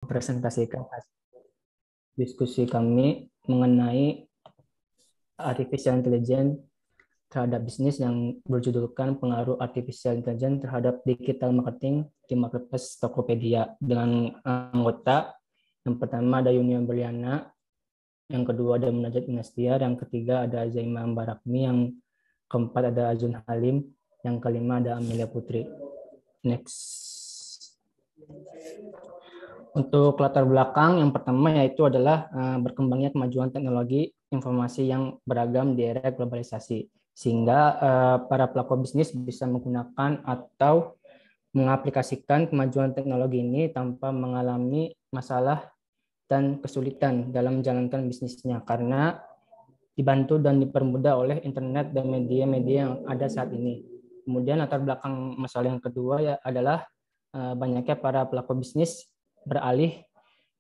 presentasikan hasil diskusi kami mengenai artificial intelligence terhadap bisnis yang berjudulkan pengaruh artificial intelligence terhadap digital marketing di marketplace Tokopedia dengan anggota. Yang pertama ada Yunia Berliana, yang kedua ada Munajat Inastiar, yang ketiga ada Zaima Barakmi, yang keempat ada Azun Halim, yang kelima ada Amelia Putri. Next. Untuk latar belakang yang pertama yaitu adalah berkembangnya kemajuan teknologi informasi yang beragam di era globalisasi, sehingga para pelaku bisnis bisa menggunakan atau mengaplikasikan kemajuan teknologi ini tanpa mengalami masalah dan kesulitan dalam menjalankan bisnisnya karena dibantu dan dipermudah oleh internet dan media-media yang ada saat ini. Kemudian latar belakang masalah yang kedua ya adalah banyaknya para pelaku bisnis beralih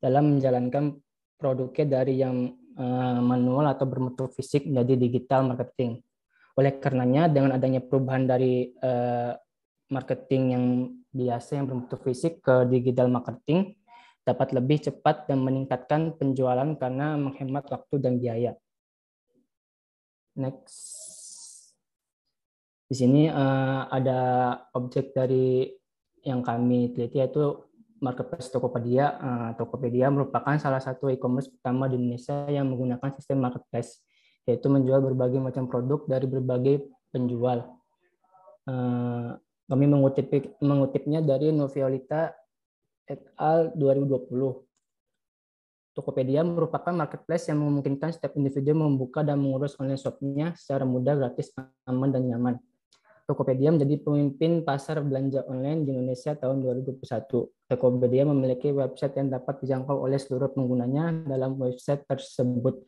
dalam menjalankan produknya dari yang manual atau berbentuk fisik menjadi digital marketing. Oleh karenanya, dengan adanya perubahan dari marketing yang biasa yang berbentuk fisik ke digital marketing dapat lebih cepat dan meningkatkan penjualan karena menghemat waktu dan biaya. Next. Di sini ada objek dari yang kami teliti yaitu marketplace Tokopedia. Tokopedia merupakan salah satu e-commerce pertama di Indonesia yang menggunakan sistem marketplace, yaitu menjual berbagai macam produk dari berbagai penjual. Kami mengutipnya dari Noviolita et al. 2020. Tokopedia merupakan marketplace yang memungkinkan setiap individu membuka dan mengurus online shop-nya secara mudah, gratis, aman, dan nyaman. Tokopedia menjadi pemimpin pasar belanja online di Indonesia tahun 2021. Tokopedia memiliki website yang dapat dijangkau oleh seluruh penggunanya. Dalam website tersebut,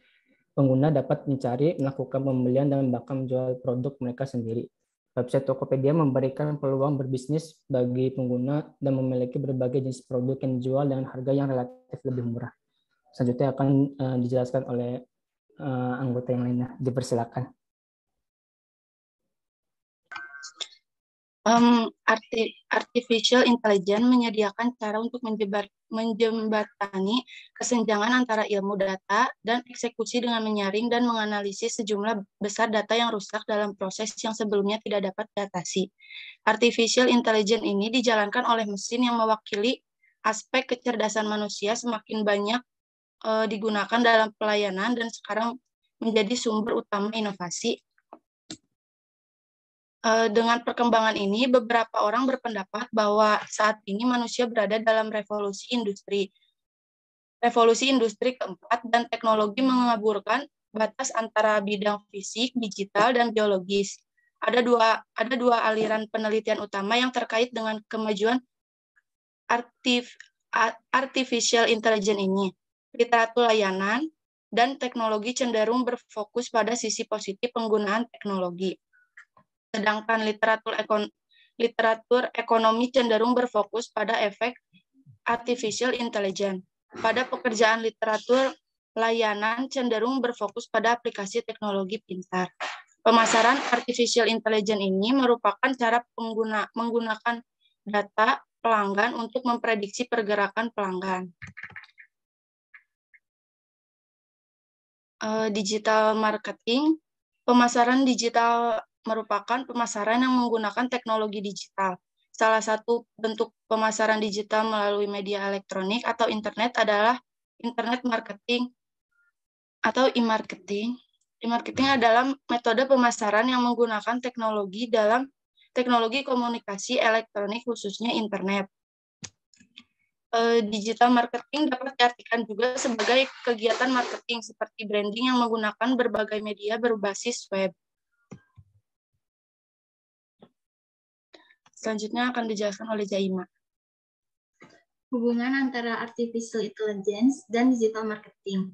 pengguna dapat mencari, melakukan pembelian, dan bahkan menjual produk mereka sendiri. Website Tokopedia memberikan peluang berbisnis bagi pengguna dan memiliki berbagai jenis produk yang dijual dengan harga yang relatif lebih murah. Selanjutnya akan dijelaskan oleh anggota yang lainnya. Dipersilakan. Artificial intelligence menyediakan cara untuk menjembatani kesenjangan antara ilmu data dan eksekusi dengan menyaring dan menganalisis sejumlah besar data yang rusak dalam proses yang sebelumnya tidak dapat diatasi. Artificial intelligence ini dijalankan oleh mesin yang mewakili aspek kecerdasan manusia semakin banyak digunakan dalam pelayanan dan sekarang menjadi sumber utama inovasi. Dengan perkembangan ini, beberapa orang berpendapat bahwa saat ini manusia berada dalam revolusi industri. Revolusi industri keempat dan teknologi mengaburkan batas antara bidang fisik, digital, dan biologis. Ada dua aliran penelitian utama yang terkait dengan kemajuan artificial intelligence ini. Literatur layanan dan teknologi cenderung berfokus pada sisi positif penggunaan teknologi. Sedangkan literatur ekonomi cenderung berfokus pada efek artificial intelligence. Pada pekerjaan literatur layanan cenderung berfokus pada aplikasi teknologi pintar. Pemasaran artificial intelligence ini merupakan cara menggunakan data pelanggan untuk memprediksi pergerakan pelanggan. Digital marketing, pemasaran digital merupakan pemasaran yang menggunakan teknologi digital. Salah satu bentuk pemasaran digital melalui media elektronik atau internet adalah internet marketing atau e-marketing. E-marketing adalah metode pemasaran yang menggunakan teknologi dalam teknologi komunikasi elektronik khususnya internet. Digital marketing dapat diartikan juga sebagai kegiatan marketing seperti branding yang menggunakan berbagai media berbasis web. Selanjutnya akan dijelaskan oleh Zaima. Hubungan antara artificial intelligence dan digital marketing.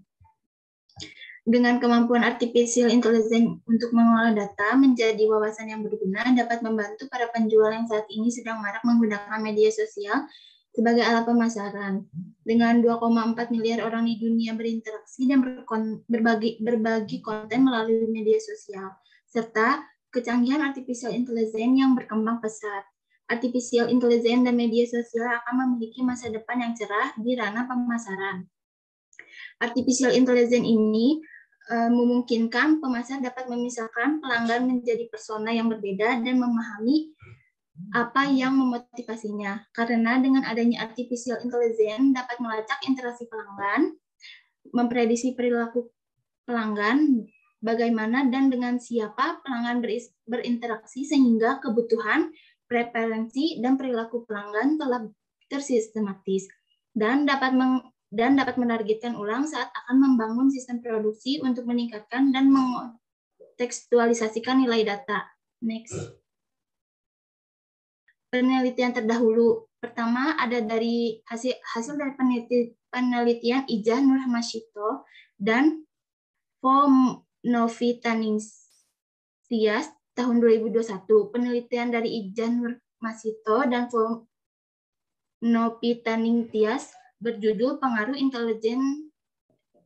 Dengan kemampuan artificial intelligence untuk mengolah data menjadi wawasan yang berguna dapat membantu para penjual yang saat ini sedang marak menggunakan media sosial sebagai alat pemasaran. Dengan 2,4 miliar orang di dunia berinteraksi dan berbagi konten melalui media sosial, serta kecanggihan artificial intelligence yang berkembang pesat. artificial intelligence dan media sosial akan memiliki masa depan yang cerah di ranah pemasaran. Artificial intelligence ini memungkinkan pemasar dapat memisahkan pelanggan menjadi persona yang berbeda dan memahami apa yang memotivasinya. Karena dengan adanya artificial intelligence dapat melacak interaksi pelanggan, memprediksi perilaku pelanggan, bagaimana dan dengan siapa pelanggan berinteraksi sehingga kebutuhan, preferensi, dan perilaku pelanggan telah tersistematis dan dapat menargetkan ulang saat akan membangun sistem produksi untuk meningkatkan dan mengtekstualisasikan nilai data. Next. Penelitian terdahulu. Pertama ada dari hasil dari penelitian Ijah Nurhamasyito dan Novitaningstias tahun 2021. Penelitian dari Ijah Nurhamasyito dan Novitaningstias berjudul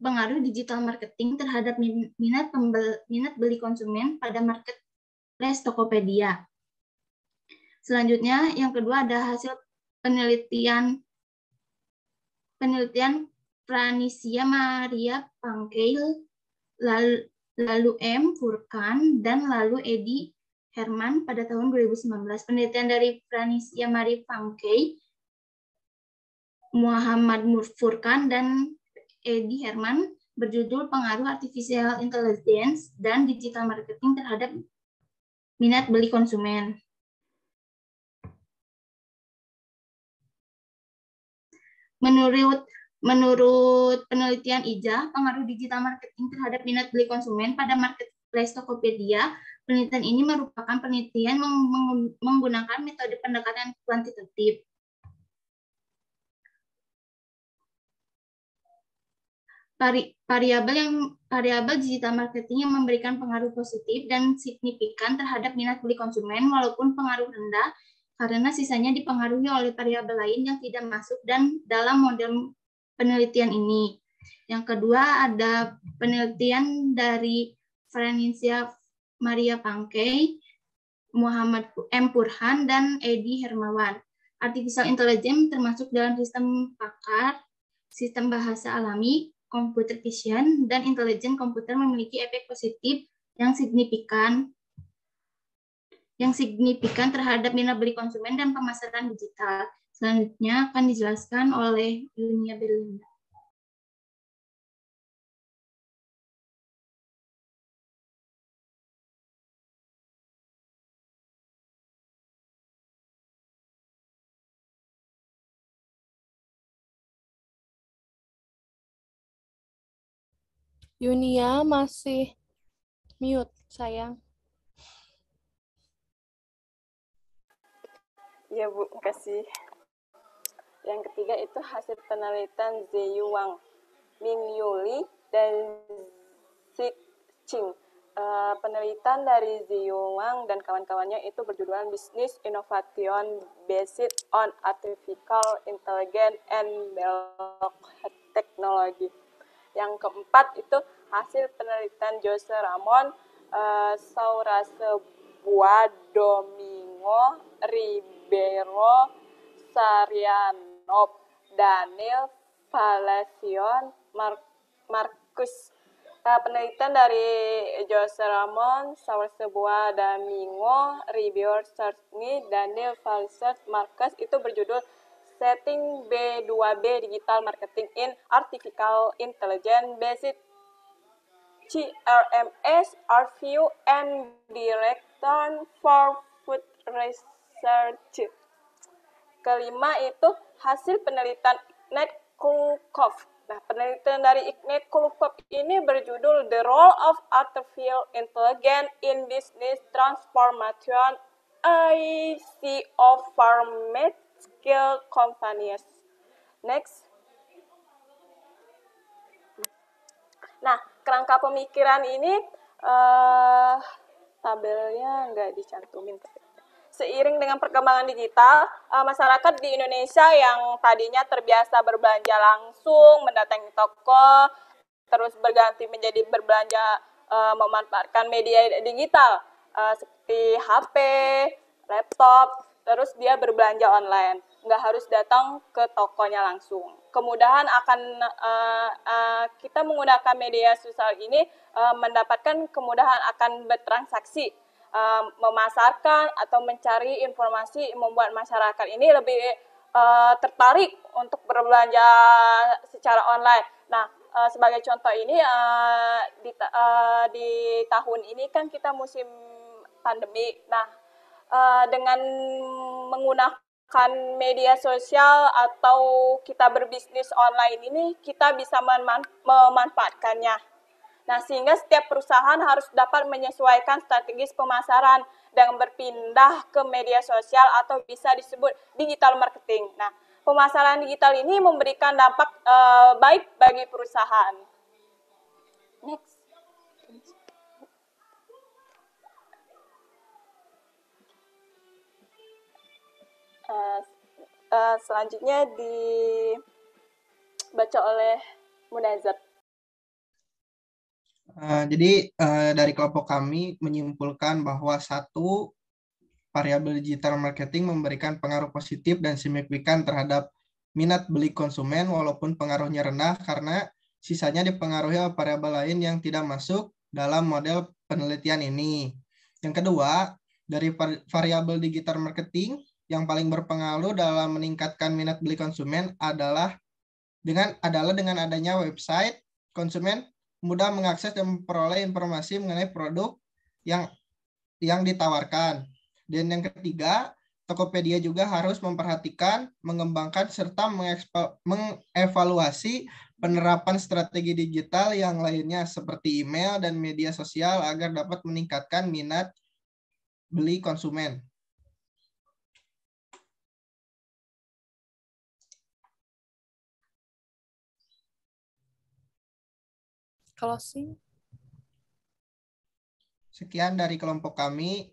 pengaruh digital marketing terhadap minat beli konsumen pada marketplace Tokopedia. Selanjutnya, yang kedua ada hasil penelitian Pranisia Maria Pangkeil, lalu M. Furkan, dan lalu Edi Herman pada tahun 2019. Penelitian dari Pranisia Maria Pangkeil, Muhammad Furkan, dan Edi Herman berjudul pengaruh artificial intelligence dan digital marketing terhadap minat beli konsumen. Menurut penelitian Ijah, pengaruh digital marketing terhadap minat beli konsumen pada marketplace Tokopedia, penelitian ini merupakan penelitian menggunakan metode pendekatan kuantitatif. Variabel digital marketing yang memberikan pengaruh positif dan signifikan terhadap minat beli konsumen, walaupun pengaruh rendah, karena sisanya dipengaruhi oleh variabel lain yang tidak masuk dan dalam model penelitian ini. Yang kedua ada penelitian dari Pranisia Maria Pangkeil, Muhammad M. Purhan, dan Edi Hermawan. Artificial intelligence termasuk dalam sistem pakar, sistem bahasa alami, computer vision, dan intelligent komputer memiliki efek positif yang signifikan terhadap minat beli konsumen dan pemasaran digital. Selanjutnya akan dijelaskan oleh Yunia Belinda. Yunia masih mute, sayang. Ya Bu, makasih. Yang ketiga itu hasil penelitian Ziyu Wang, Ming Yuli, dan Xi Qing. Penelitian dari Ziyu Wang dan kawan-kawannya itu berjudul Business Innovation Based on Artificial Intelligence and Technology. Yang keempat itu hasil penelitian Jose Ramon, Saura-Sebuah, Domingo Ribeiro, Sarianov, Daniel Valacion, Marcus. Penelitian dari Jose Ramon, Saura-Sebuah, Domingo Ribeiro, Daniel Valacion, Marcus itu berjudul Setting B2B Digital Marketing in Artificial Intelligence Based CRMS Review and Direction for Food Research. Kelima itu hasil penelitian Ignat Kulkov. Nah, penelitian dari Ignat Kulkov ini berjudul The Role of Artificial Intelligence in Business Transformation ICO Format Scale Companies. Next. Nah, kerangka pemikiran ini tabelnya nggak dicantumin. Seiring dengan perkembangan digital, masyarakat di Indonesia yang tadinya terbiasa berbelanja langsung, mendatangi toko, terus berganti menjadi berbelanja memanfaatkan media digital seperti HP, laptop, terus dia berbelanja online, nggak harus datang ke tokonya langsung. Kemudahan akan kita menggunakan media sosial ini mendapatkan kemudahan akan bertransaksi, memasarkan atau mencari informasi, membuat masyarakat ini lebih tertarik untuk berbelanja secara online. Nah, sebagai contoh ini di tahun ini kan kita musim pandemi. Nah, dengan menggunakan media sosial atau kita berbisnis online ini, kita bisa memanfaatkannya. Nah, sehingga setiap perusahaan harus dapat menyesuaikan strategis pemasaran dengan berpindah ke media sosial atau bisa disebut digital marketing. Nah, pemasaran digital ini memberikan dampak baik bagi perusahaan. Next. Selanjutnya dibaca oleh Munazat. Jadi dari kelompok kami menyimpulkan bahwa satu, variabel digital marketing memberikan pengaruh positif dan signifikan terhadap minat beli konsumen walaupun pengaruhnya rendah karena sisanya dipengaruhi oleh variabel lain yang tidak masuk dalam model penelitian ini. Yang kedua, dari variabel digital marketing yang paling berpengaruh dalam meningkatkan minat beli konsumen adalah dengan adanya website, konsumen mudah mengakses dan memperoleh informasi mengenai produk yang ditawarkan. Dan yang ketiga, Tokopedia juga harus memperhatikan, mengembangkan, serta mengevaluasi penerapan strategi digital yang lainnya seperti email dan media sosial agar dapat meningkatkan minat beli konsumen. Closing. Sekian dari kelompok kami.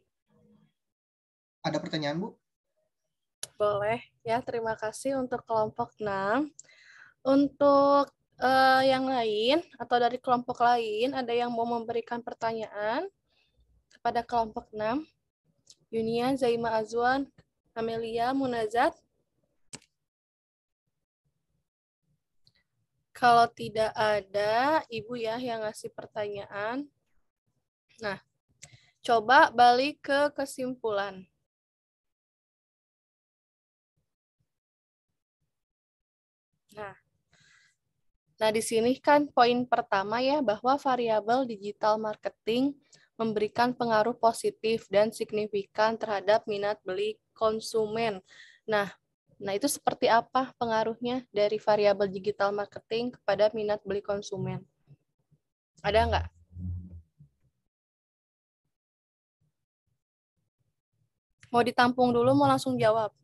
Ada pertanyaan, Bu? Boleh ya, terima kasih untuk kelompok 6. Untuk yang lain atau dari kelompok lain, ada yang mau memberikan pertanyaan kepada kelompok 6? Yunia, Zaima Azwan, Amelia, Munazat? Kalau tidak ada, Ibu ya yang ngasih pertanyaan. Nah, coba balik ke kesimpulan. Nah, di sini kan poin pertama ya, bahwa variabel digital marketing memberikan pengaruh positif dan signifikan terhadap minat beli konsumen. Nah, itu seperti apa pengaruhnya dari variabel digital marketing kepada minat beli konsumen? Ada nggak? Mau ditampung dulu, mau langsung jawab?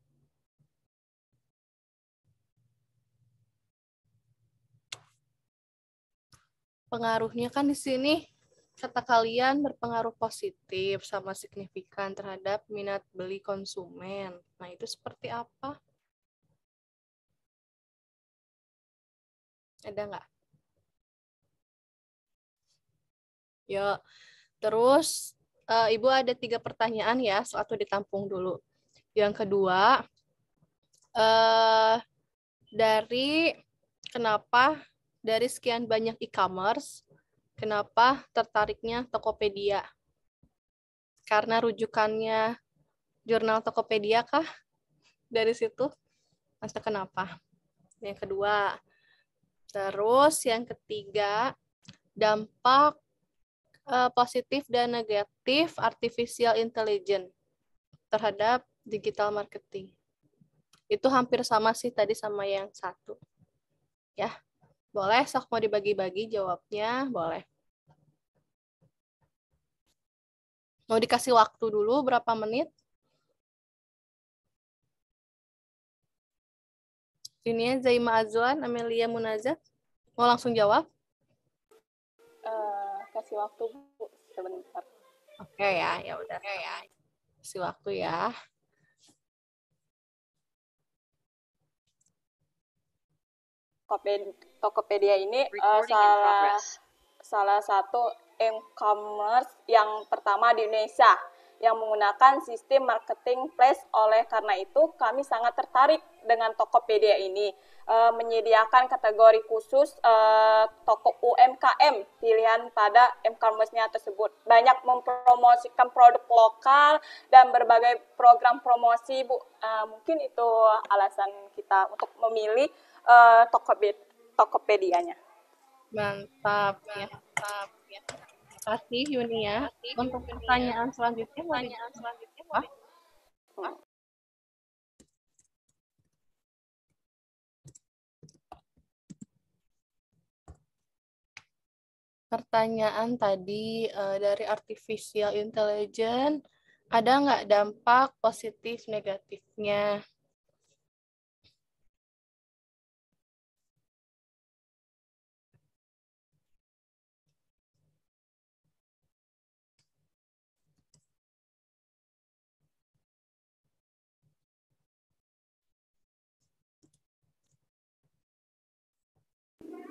Pengaruhnya kan di sini kata kalian berpengaruh positif sama signifikan terhadap minat beli konsumen. Nah, itu seperti apa? Ada nggak? Ya, terus Ibu ada 3 pertanyaan ya, satu ditampung dulu. Yang kedua, dari kenapa dari sekian banyak e-commerce, kenapa tertariknya Tokopedia? Karena rujukannya jurnal Tokopedia kah? Dari situ? Atau kenapa? Yang kedua. Terus yang ketiga, dampak positif dan negatif artificial intelligence terhadap digital marketing. Itu hampir sama sih tadi sama yang satu. Ya, boleh sok mau dibagi-bagi jawabnya, boleh. Mau dikasih waktu dulu berapa menit? Ini Zaima Azwan, Amelia Munazat. Mau langsung jawab? Kasih waktu, Bu, sebentar. Oke ya, ya udah. Kasih waktu ya. Tokopedia ini salah satu e-commerce yang pertama di Indonesia yang menggunakan sistem marketing place. Oleh karena itu, kami sangat tertarik dengan Tokopedia ini. Menyediakan kategori khusus toko UMKM pilihan pada e-commerce-nya tersebut. Banyak mempromosikan produk lokal dan berbagai program promosi, Bu. Mungkin itu alasan kita untuk memilih Tokopedia-nya. Mantap ya. Terima kasih Yunia. Untuk pertanyaan selanjutnya mau dijawab. Pertanyaan tadi dari artificial intelligence, ada nggak dampak positif negatifnya?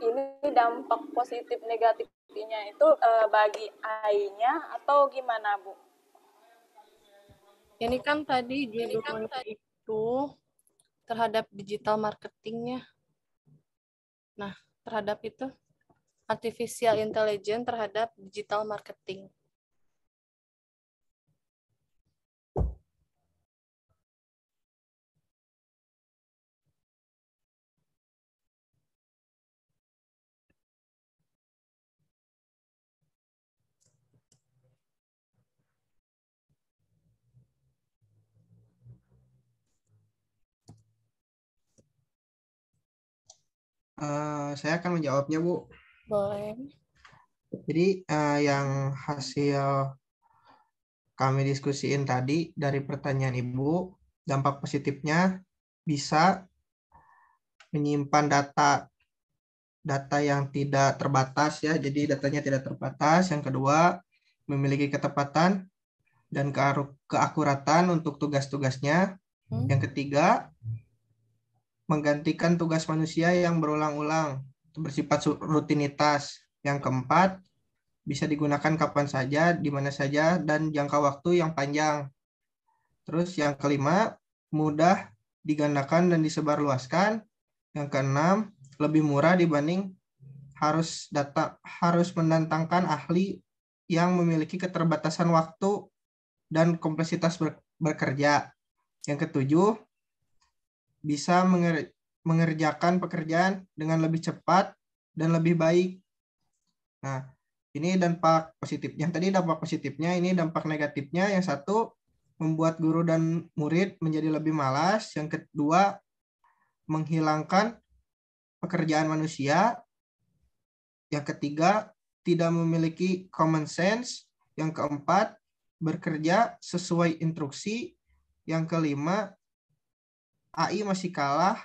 Ini dampak positif negatifnya itu bagi AI-nya atau gimana, Bu? Ini kan tadi judulnya itu terhadap digital marketingnya. Nah, terhadap itu artificial intelligence terhadap digital marketing. Saya akan menjawabnya, Bu. Boleh. Jadi yang hasil kami diskusiin tadi dari pertanyaan Ibu, dampak positifnya bisa menyimpan data yang tidak terbatas ya, jadi datanya tidak terbatas. Yang kedua, memiliki ketepatan dan keakuratan untuk tugas-tugasnya. Yang ketiga, menggantikan tugas manusia yang berulang-ulang, bersifat rutinitas. Yang keempat, bisa digunakan kapan saja, di mana saja, dan jangka waktu yang panjang. Terus yang kelima, mudah digandakan dan disebarluaskan. Yang keenam, lebih murah dibanding harus mendatangkan ahli yang memiliki keterbatasan waktu dan kompleksitas bekerja. Yang ketujuh, bisa mengerjakan pekerjaan dengan lebih cepat dan lebih baik. Nah, ini dampak positifnya. Tadi dampak positifnya, ini dampak negatifnya. Yang satu, membuat guru dan murid menjadi lebih malas. Yang kedua, menghilangkan pekerjaan manusia. Yang ketiga, tidak memiliki common sense. Yang keempat, bekerja sesuai instruksi. Yang kelima, AI masih kalah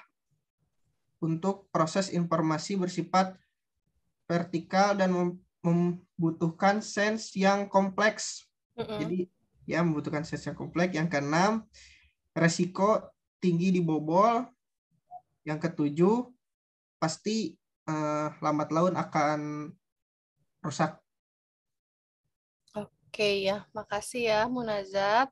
untuk proses informasi bersifat vertikal dan membutuhkan sense yang kompleks. Jadi ya membutuhkan sense yang kompleks. Yang keenam, resiko tinggi dibobol. Yang ketujuh, pasti lambat laun akan rusak. Oke ya, makasih ya Munazat.